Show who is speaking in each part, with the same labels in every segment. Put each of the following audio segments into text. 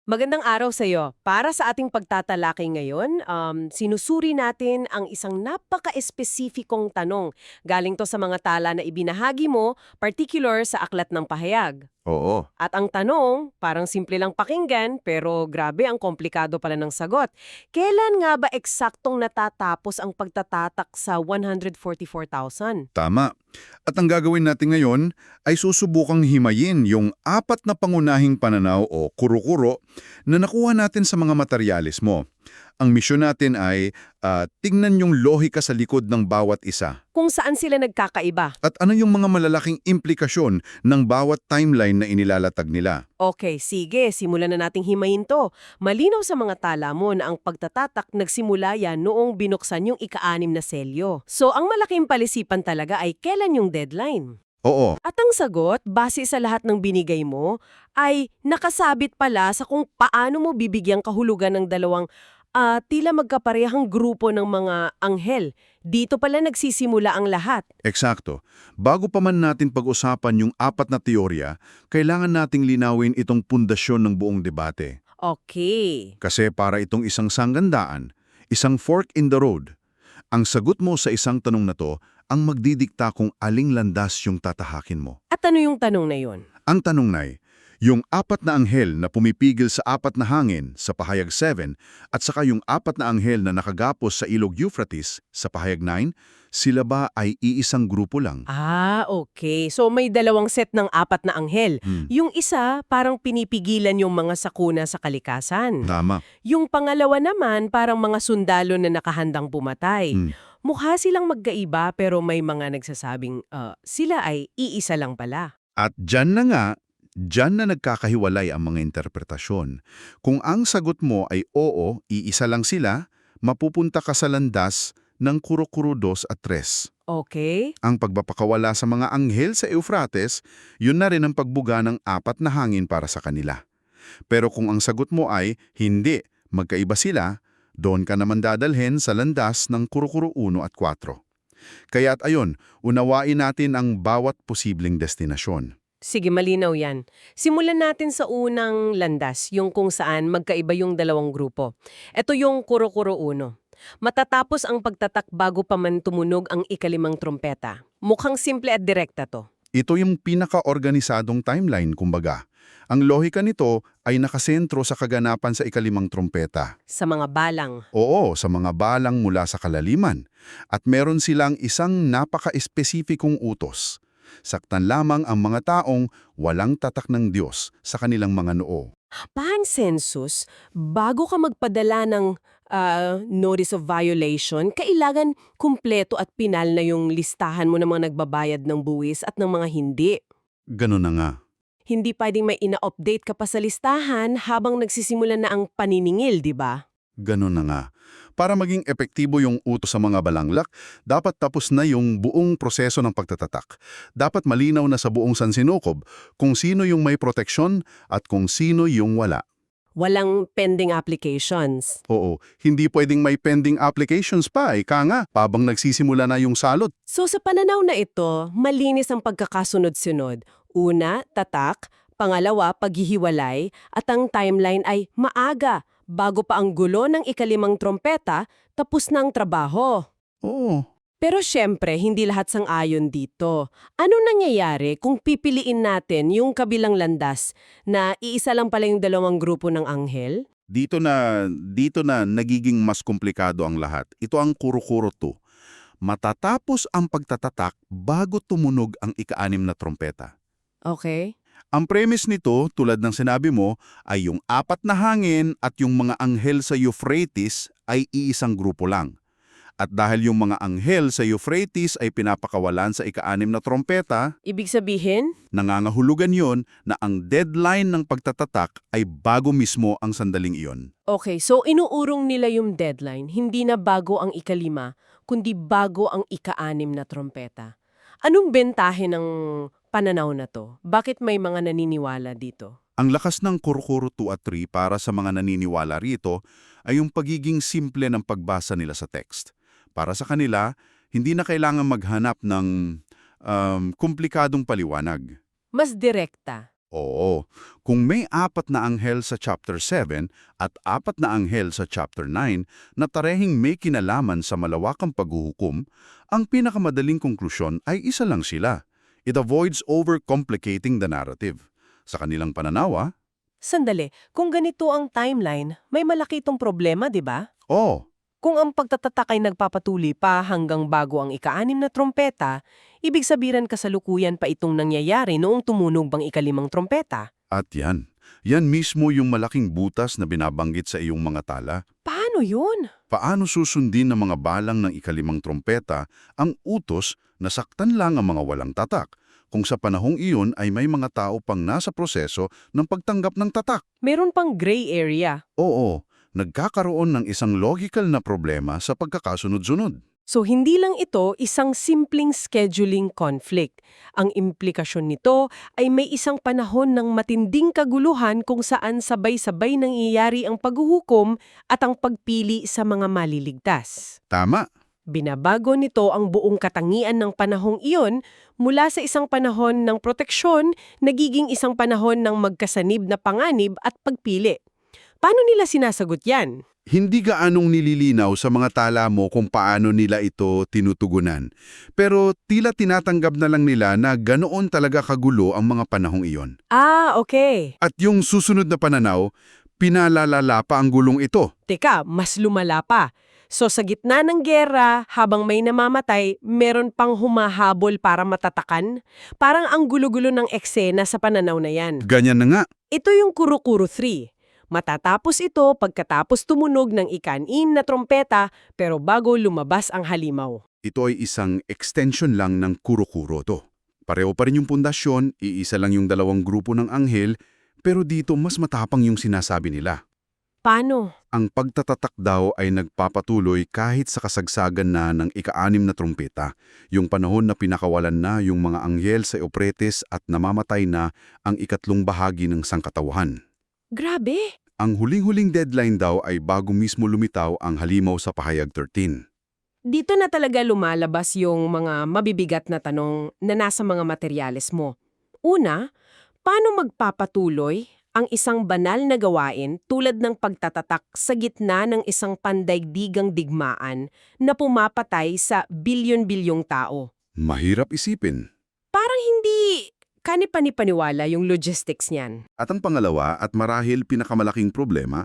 Speaker 1: Magandang araw sa iyo. Para sa ating pagtatalakay ngayon, sinusuri natin ang isang napaka-espesifikong tanong. Galing to sa mga tala na ibinahagi mo, particular sa Aklat ng Pahayag.
Speaker 2: Oo.
Speaker 1: At ang tanong, parang simple lang pakinggan, pero grabe ang komplikado pala ng sagot. Kailan nga ba eksaktong natatapos ang pagtatatak sa 144,000?
Speaker 2: Tama. At ang gagawin natin ngayon ay susubukang himayin yung apat na pangunahing pananaw o kuro-kuro na nakuha natin sa mga materyales mo. Ang misyon natin ay tignan yung lohika sa likod ng bawat isa.
Speaker 1: Kung saan sila nagkakaiba?
Speaker 2: At ano yung mga malalaking implikasyon ng bawat timeline na inilalatag nila.
Speaker 1: Okay, sige, simulan na nating himayin to. Malinaw sa mga tala mo na ang pagtatatak nagsimula yan noong binuksan yung ika-6 na selyo. So, ang malaking palisipan talaga ay kailan yung deadline.
Speaker 2: Oo.
Speaker 1: At ang sagot, base sa lahat ng binigay mo, ay nakasabit pala sa kung paano mo bibigyang kahulugan ng dalawang tila magkaparehang grupo ng mga anghel. Dito pala nagsisimula ang lahat.
Speaker 2: Eksakto. Bago pa man natin pag-usapan yung apat na teorya, kailangan nating linawin itong pundasyon ng buong debate.
Speaker 1: Okay.
Speaker 2: Kasi para itong isang sanggandaan, isang fork in the road. Ang sagot mo sa isang tanong na to ang magdidikta kung aling landas yung tatahakin mo.
Speaker 1: At ano yung tanong na yun?
Speaker 2: Ang tanong na yung apat na anghel na pumipigil sa apat na hangin sa pahayag 7 at saka yung apat na anghel na nakagapos sa ilog Euphrates sa pahayag 9, sila ba ay iisang grupo lang?
Speaker 1: Okay. So may dalawang set ng apat na anghel.
Speaker 2: Hmm,
Speaker 1: Yung isa, parang pinipigilan yung mga sakuna sa kalikasan.
Speaker 2: tama.
Speaker 1: Yung pangalawa naman, parang mga sundalo na nakahandang pumatay.
Speaker 2: Hmm.
Speaker 1: Mukha silang magkaiba pero may mga nagsasabing sila ay iisa lang pala.
Speaker 2: At dyan na nagkakahiwalay ang mga interpretasyon. Kung ang sagot mo ay oo, iisa lang sila, mapupunta ka sa landas ng Kuro-Kuro 2 at 3.
Speaker 1: Okay?
Speaker 2: Ang pagpapakawala sa mga anghel sa Eufrates, yun na rin ang pagbuga ng apat na hangin para sa kanila. Pero kung ang sagot mo ay hindi, magkaiba sila, doon ka naman dadalhin sa landas ng Kuro-Kuro 1 at 4. Kaya't ayon, unawain natin ang bawat posibleng destinasyon.
Speaker 1: Sige, malinaw yan. Simulan natin sa unang landas, yung kung saan magkaiba yung dalawang grupo. Ito yung Kuro-Kuro 1. Matatapos ang pagtatak bago pa man tumunog ang ikalimang trompeta. Mukhang simple at direkta to.
Speaker 2: Ito yung pinaka-organisadong timeline, kumbaga. Ang lohika nito ay nakasentro sa kaganapan sa ikalimang trompeta.
Speaker 1: Sa mga balang.
Speaker 2: Oo, sa mga balang mula sa kalaliman. At meron silang isang napaka-espesipikong utos. Saktan lamang ang mga taong walang tatak ng Diyos sa kanilang mga noo.
Speaker 1: Pan-census, bago ka magpadala ng notice of violation, kailangan kumpleto at pinal na yung listahan mo ng mga nagbabayad ng buwis at ng mga hindi.
Speaker 2: Ganun na nga.
Speaker 1: Hindi pwedeng may ina-update ka pa sa listahan habang nagsisimula na ang paniningil, di ba?
Speaker 2: Ganun na nga. Para maging epektibo yung utos sa mga balanglak, dapat tapos na yung buong proseso ng pagtatatak. Dapat malinaw na sa buong sansinukob kung sino yung may proteksyon at kung sino yung wala.
Speaker 1: Walang pending applications.
Speaker 2: Oo, hindi pwedeng may pending applications pa, ika nga, habang nagsisimula na yung salot.
Speaker 1: So sa pananaw na ito, malinis ang pagkakasunod-sunod. Una, tatak. Pangalawa, paghihiwalay. At ang timeline ay maaga. Bago pa ang gulo ng ikalimang trompeta, tapos na ang trabaho.
Speaker 2: Oo.
Speaker 1: Pero syempre, hindi lahat sang-ayon dito. Ano nangyayari kung pipiliin natin yung kabilang landas na iisa lang pala yung dalawang grupo ng anghel?
Speaker 2: Dito na nagiging mas komplikado ang lahat. Ito ang kuro-kuro 2. Matatapos ang pagtatatak bago tumunog ang ika-6 na trompeta.
Speaker 1: Okay.
Speaker 2: Ang premise nito, tulad ng sinabi mo, ay yung apat na hangin at yung mga anghel sa Euphrates ay iisang grupo lang. At dahil yung mga anghel sa Euphrates ay pinapakawalan sa ika-6 na trompeta,
Speaker 1: Ibig sabihin?
Speaker 2: nangangahulugan yon na ang deadline ng pagtatatak ay bago mismo ang sandaling iyon.
Speaker 1: Okay, so inuurong nila yung deadline, hindi na bago ang ika-5, kundi bago ang ika-6 na trompeta. Anong bentahe ng pananaw na to? Bakit may mga naniniwala dito?
Speaker 2: Ang lakas ng Kuro-Kuro 2 at 3 para sa mga naniniwala rito ay yung pagiging simple ng pagbasa nila sa text. Para sa kanila, hindi na kailangan maghanap ng komplikadong paliwanag.
Speaker 1: Mas direkta.
Speaker 2: Oo, kung may 4 na anghel sa chapter 7 at 4 na anghel sa chapter 9 na tarehing may kinalaman sa malawakang paghuhukom, ang pinakamadaling konklusyon ay isa lang sila. It avoids overcomplicating the narrative. Sa kanilang pananaw,
Speaker 3: Sandali, kung ganito ang timeline, may malaki itong problema, di ba?
Speaker 2: oh,
Speaker 3: Kung ang pagtatatak ay nagpapatuloy pa hanggang bago ang ika-6 na trompeta, ibig sabihin kasalukuyan pa itong nangyayari noong tumunog bang ika-5 trompeta.
Speaker 2: at yan mismo yung malaking butas na binabanggit sa iyong mga tala.
Speaker 3: Paano yun?
Speaker 2: Paano susundin ng mga balang ng ika-5 trompeta ang utos na saktan lang ang mga walang tatak, kung sa panahong iyon ay may mga tao pang nasa proseso ng pagtanggap ng tatak?
Speaker 3: Meron pang gray area.
Speaker 2: Oo, nagkakaroon ng isang logical na problema sa pagkakasunod-sunod.
Speaker 3: So hindi lang ito isang simpleng scheduling conflict. Ang implikasyon nito ay may isang panahon ng matinding kaguluhan kung saan sabay-sabay nangyayari ang paghuhukom at ang pagpili sa mga maliligtas.
Speaker 2: Tama.
Speaker 3: Binabago nito ang buong katangian ng panahong iyon mula sa isang panahon ng proteksyon, nagiging isang panahon ng magkasanib na panganib at pagpili. Paano nila sinasagot yan?
Speaker 2: Hindi gaanong nililinaw sa mga tala mo kung paano nila ito tinutugunan. Pero tila tinatanggap na lang nila na ganoon talaga kagulo ang mga panahong iyon.
Speaker 3: Ah, okay.
Speaker 2: At yung susunod na pananaw, pinalalala pa ang gulong ito.
Speaker 3: Teka, mas lumala pa. So sa gitna ng gera, habang may namamatay, meron pang humahabol para matatakan? Parang ang gulo-gulo ng eksena sa pananaw na yan.
Speaker 2: Ganyan na nga.
Speaker 3: Ito yung Kuro-Kuro 3. Matatapos ito pagkatapos tumunog ng ika-6 na trompeta pero bago lumabas ang halimaw.
Speaker 2: Ito ay isang extension lang ng kuro-kuro to. Pareho pa rin yung pundasyon, iisa lang yung dalawang grupo ng anghel, pero dito mas matapang yung sinasabi nila.
Speaker 3: Paano?
Speaker 2: Ang pagtatatak daw ay nagpapatuloy kahit sa kasagsagan na ng ika-6 na trumpeta, yung panahon na pinakawalan na yung mga anghel sa Euphrates at namamatay na ang ikatlong bahagi ng sangkatauhan.
Speaker 3: Grabe!
Speaker 2: Ang huling-huling deadline daw ay bago mismo lumitaw ang halimaw sa pahayag 13.
Speaker 3: Dito na talaga lumalabas yung mga mabibigat na tanong na nasa mga materyales mo. Una, paano magpapatuloy ang isang banal na gawain tulad ng pagtatatak sa gitna ng isang pandaigdigang digmaan na pumapatay sa bilyon-bilyong tao?
Speaker 2: Mahirap isipin.
Speaker 3: Parang hindi kanipani-paniwala yung logistics niyan.
Speaker 2: At ang pangalawa at marahil pinakamalaking problema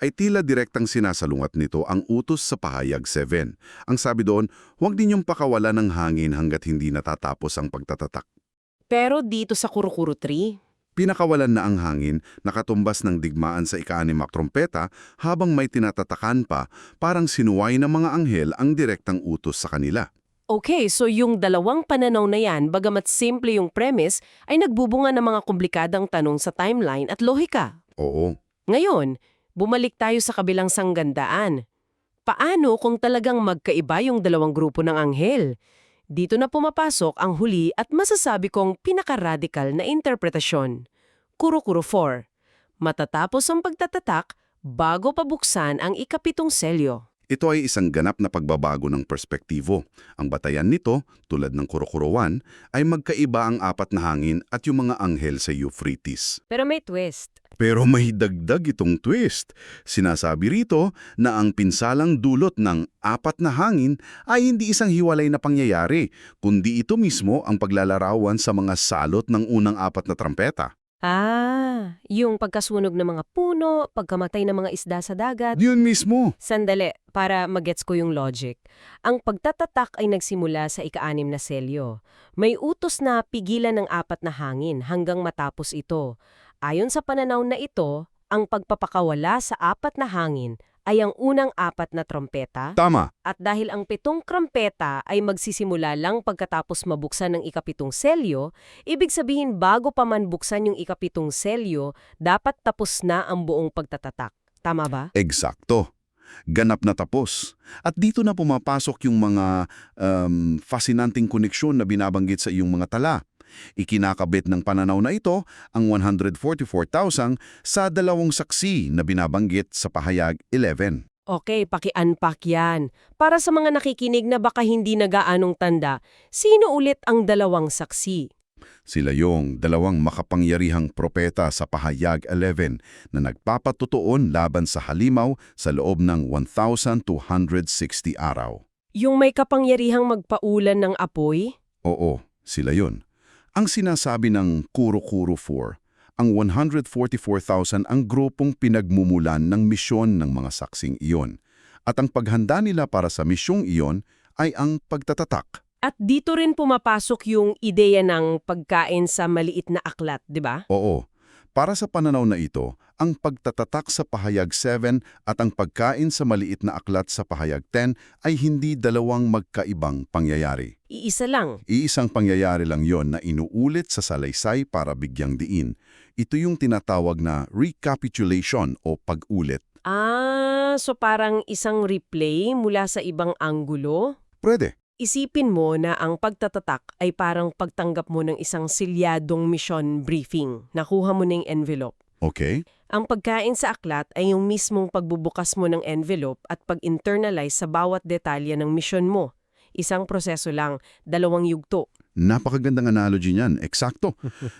Speaker 2: ay tila direktang sinasalungat nito ang utos sa pahayag 7. Ang sabi doon, huwag ninyong pakawalan ng hangin hanggat hindi natatapos ang pagtatatak.
Speaker 3: Pero dito sa Kuro-Kuro 3,
Speaker 2: Pinakawalan na ang hangin, nakatumbas ng digmaan sa ika-6 trompeta habang may tinatatakan pa, parang sinuway ng mga anghel ang direktang utos sa kanila.
Speaker 3: okay, so yung dalawang pananaw na yan, bagamat simple yung premise, ay nagbubunga ng mga komplikadang tanong sa timeline at lohika.
Speaker 2: Oo.
Speaker 3: Ngayon, bumalik tayo sa kabilang sanggandaan. Paano kung talagang magkaiba yung dalawang grupo ng anghel? Dito na pumapasok ang huli at masasabi kong pinaka-radical na interpretasyon. Kuro-Kuro 4. Matatapos ang pagtatatak bago pabuksan ang ika-7 selyo.
Speaker 2: Ito ay isang ganap na pagbabago ng perspektibo. Ang batayan nito, tulad ng Kuro-Kuro 1, ay magkaiba ang 4 na hangin at yung mga anghel sa Euphrates.
Speaker 3: Pero may twist.
Speaker 2: Pero may dagdag itong twist. Sinasabi rito na ang pinsalang dulot ng 4 na hangin ay hindi isang hiwalay na pangyayari, kundi ito mismo ang paglalarawan sa mga salot ng unang 4 na trampeta.
Speaker 3: Yung pagkasunog ng mga puno, pagkamatay ng mga isda sa dagat.
Speaker 2: Yun mismo.
Speaker 3: Sandali, para magets ko yung logic. Ang pagtatatak ay nagsimula sa ika-6 na selyo. May utos na pigilan ng 4 na hangin hanggang matapos ito. Ayon sa pananaw na ito, ang pagpapakawala sa 4 na hangin ay ang unang 4 na trompeta.
Speaker 2: Tama.
Speaker 3: At dahil ang 7 trompeta ay magsisimula lang pagkatapos mabuksan ng ika-7 selyo, ibig sabihin bago pa man buksan yung ika-7 selyo, dapat tapos na ang buong pagtatatak. Tama ba?
Speaker 2: Eksakto. Ganap na tapos. At dito na pumapasok yung mga fascinanting koneksyon na binabanggit sa iyong mga tala. Ikinakabit ng pananaw na ito ang 144,000 sa dalawang saksi na binabanggit sa pahayag 11.
Speaker 3: Okay, paki-unpack yan. Para sa mga nakikinig na baka hindi nagaanong tanda, sino ulit ang dalawang saksi?
Speaker 2: Sila yung dalawang makapangyarihang propeta sa Pahayag 11 na nagpapatutuon laban sa halimaw sa loob ng 1,260 araw.
Speaker 3: Yung may kapangyarihang magpaulan ng apoy?
Speaker 2: Oo, sila yun. Ang sinasabi ng Kuro-Kuro 4, ang 144,000 ang grupong pinagmumulan ng misyon ng mga saksing iyon. At ang paghanda nila para sa misyong iyon ay ang pagtatatak.
Speaker 3: At dito rin pumapasok yung ideya ng pagkain sa maliit na aklat, di ba?
Speaker 2: Oo, para sa pananaw na ito, ang pagtatatak sa Pahayag 7 at ang pagkain sa maliit na aklat sa Pahayag 10 ay hindi dalawang magkaibang pangyayari.
Speaker 3: Iisa lang.
Speaker 2: Iisang pangyayari lang yon na inuulit sa salaysay para bigyang diin. Ito yung tinatawag na recapitulation o pag-ulit.
Speaker 3: So parang isang replay mula sa ibang anggulo?
Speaker 2: Pwede.
Speaker 3: Isipin mo na ang pagtatatak ay parang pagtanggap mo ng isang silyadong mission briefing. Nakuha mo na yung envelope.
Speaker 2: Okay.
Speaker 3: Ang pagkain sa aklat ay yung mismong pagbubukas mo ng envelope at pag-internalize sa bawat detalye ng mission mo. Isang proseso lang, dalawang yugto.
Speaker 2: Napakagandang analogy niyan. Eksakto.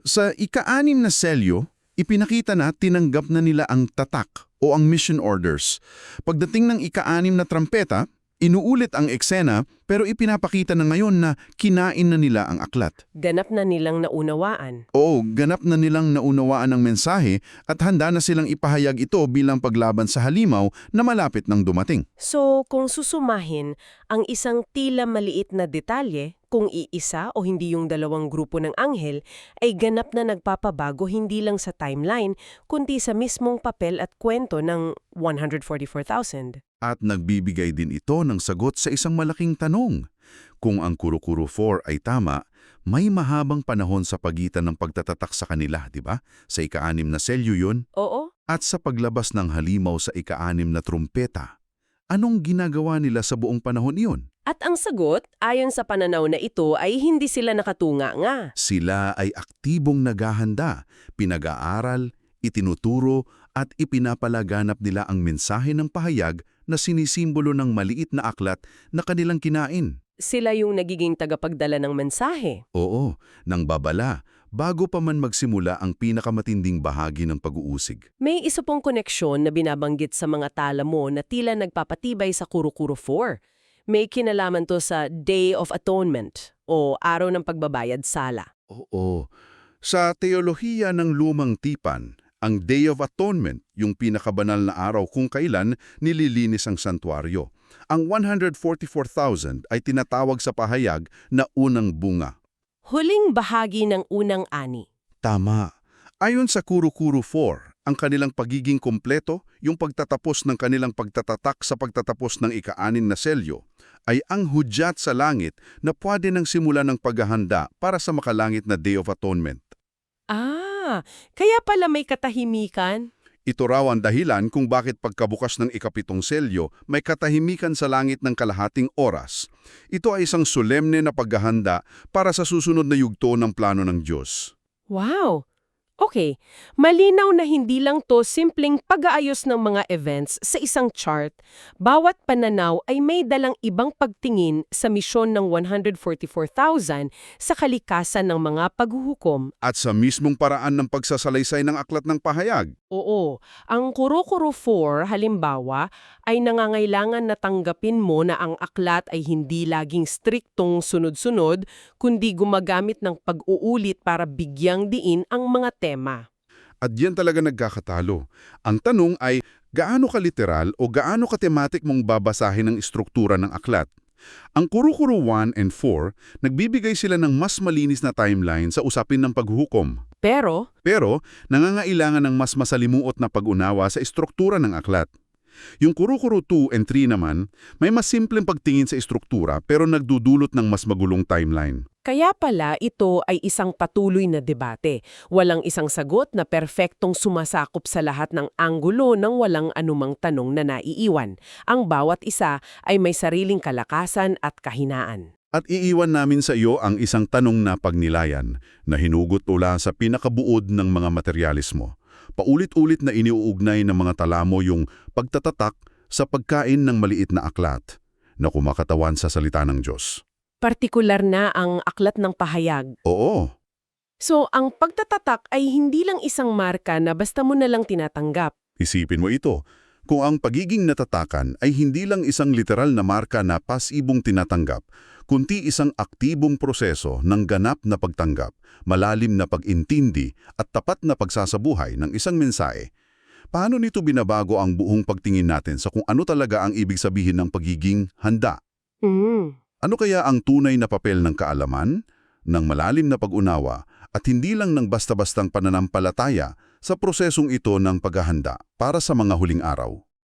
Speaker 2: Sa ika-6 na selyo, ipinakita na tinanggap na nila ang tatak o ang mission orders. Pagdating ng ika-6 na trampeta, inuulit ang eksena pero ipinapakita na ngayon na kinain na nila ang aklat.
Speaker 3: Ganap na nilang naunawaan.
Speaker 2: Oo, ganap na nilang naunawaan ang mensahe at handa na silang ipahayag ito bilang paglaban sa halimaw na malapit nang dumating.
Speaker 3: So, kung susumahin, ang isang tila maliit na detalye, kung iisa o hindi yung dalawang grupo ng anghel, ay ganap na nagpapabago hindi lang sa timeline, kundi sa mismong papel at kwento ng 144,000.
Speaker 2: At nagbibigay din ito ng sagot sa isang malaking tanong. Kung ang Kuro-Kuro 4 ay tama, may mahabang panahon sa pagitan ng pagtatatak sa kanila, di ba? Sa ika-6 na selyo yun.
Speaker 3: Oo.
Speaker 2: At sa paglabas ng halimaw sa ika-6 na trumpeta. Anong ginagawa nila sa buong panahon iyon?
Speaker 3: At ang sagot, ayon sa pananaw na ito, ay hindi sila nakatunga nga.
Speaker 2: Sila ay aktibong naghahanda, pinag-aaral, itinuturo at ipinapalaganap nila ang mensahe ng pahayag na sinisimbolo ng maliit na aklat na kanilang kinain.
Speaker 3: Sila yung nagiging tagapagdala ng mensahe.
Speaker 2: Oo, nang babala, bago pa man magsimula ang pinakamatinding bahagi ng pag-uusig.
Speaker 3: May isa pong koneksyon na binabanggit sa mga tala mo na tila nagpapatibay sa Kuro-Kuro 4. May kinalaman to sa Day of Atonement o Araw ng Pagbabayad Sala.
Speaker 2: Oo. Sa teolohiya ng lumang tipan, ang Day of Atonement, yung pinakabanal na araw kung kailan nililinis ang santuaryo. Ang 144,000 ay tinatawag sa pahayag na unang bunga.
Speaker 3: Huling bahagi ng unang ani.
Speaker 2: Tama. Ayon sa Kuro-Kuro 4, ang kanilang pagiging kompleto, yung pagtatapos ng kanilang pagtatatak sa pagtatapos ng ika-6 na selyo, ay ang hudyat sa langit na pwede nang simulan ng paghahanda para sa makalangit na Day of Atonement.
Speaker 3: Kaya pala may katahimikan?
Speaker 2: Ito raw ang dahilan kung bakit pagkabukas ng ika-7 selyo, may katahimikan sa langit ng kalahating oras. Ito ay isang solemne na paghahanda para sa susunod na yugto ng plano ng Diyos.
Speaker 3: Wow! Okay, malinaw na hindi lang to simpleng pag-aayos ng mga events sa isang chart. Bawat pananaw ay may dalang ibang pagtingin sa misyon ng 144,000 sa kalikasan ng mga paghuhukom.
Speaker 2: At sa mismong paraan ng pagsasalaysay ng aklat ng pahayag.
Speaker 3: Oo, ang Kuro-Kuro 4, halimbawa, ay nangangailangan na tanggapin mo na ang aklat ay hindi laging striktong sunod-sunod, kundi gumagamit ng pag-uulit para bigyang diin ang mga tema.
Speaker 2: At yan talaga nagkakatalo. Ang tanong ay, gaano ka-literal o gaano ka-thematic mong babasahin ang istruktura ng aklat? Ang Kuro-Kuro 1 and 4, nagbibigay sila ng mas malinis na timeline sa usapin ng paghuhukom.
Speaker 3: Pero,
Speaker 2: Nangangailangan ng mas masalimuot na pag-unawa sa istruktura ng aklat. Yung Kuro-Kuro 2 and 3 naman, may mas simpleng pagtingin sa istruktura pero nagdudulot ng mas magulong timeline.
Speaker 3: kaya pala ito ay isang patuloy na debate. Walang isang sagot na perpektong sumasakop sa lahat ng anggulo ng walang anumang tanong na naiiwan. Ang bawat isa ay may sariling kalakasan at kahinaan.
Speaker 2: At iiwan namin sa iyo ang isang tanong na pagnilayan na hinugot mula sa pinakabuod ng mga materyalismo. Paulit-ulit na iniuugnay ng mga talamo yung pagtatatak sa pagkain ng maliit na aklat na kumakatawan sa salita ng Diyos.
Speaker 3: Partikular na ang aklat ng pahayag.
Speaker 2: Oo,
Speaker 3: So, ang pagtatatak ay hindi lang isang marka na basta mo na lang tinatanggap.
Speaker 2: Isipin mo ito, kung ang pagiging natatakan ay hindi lang isang literal na marka na pasibong tinatanggap, kundi isang aktibong proseso ng ganap na pagtanggap, malalim na pag-intindi at tapat na pagsasabuhay ng isang mensahe. Paano nito binabago ang buong pagtingin natin sa kung ano talaga ang ibig sabihin ng pagiging handa?
Speaker 3: Hmm.
Speaker 2: Ano kaya ang tunay na papel ng kaalaman, ng malalim na pag-unawa, at hindi lang ng basta-bastang pananampalataya sa prosesong ito ng paghahanda para sa mga huling araw?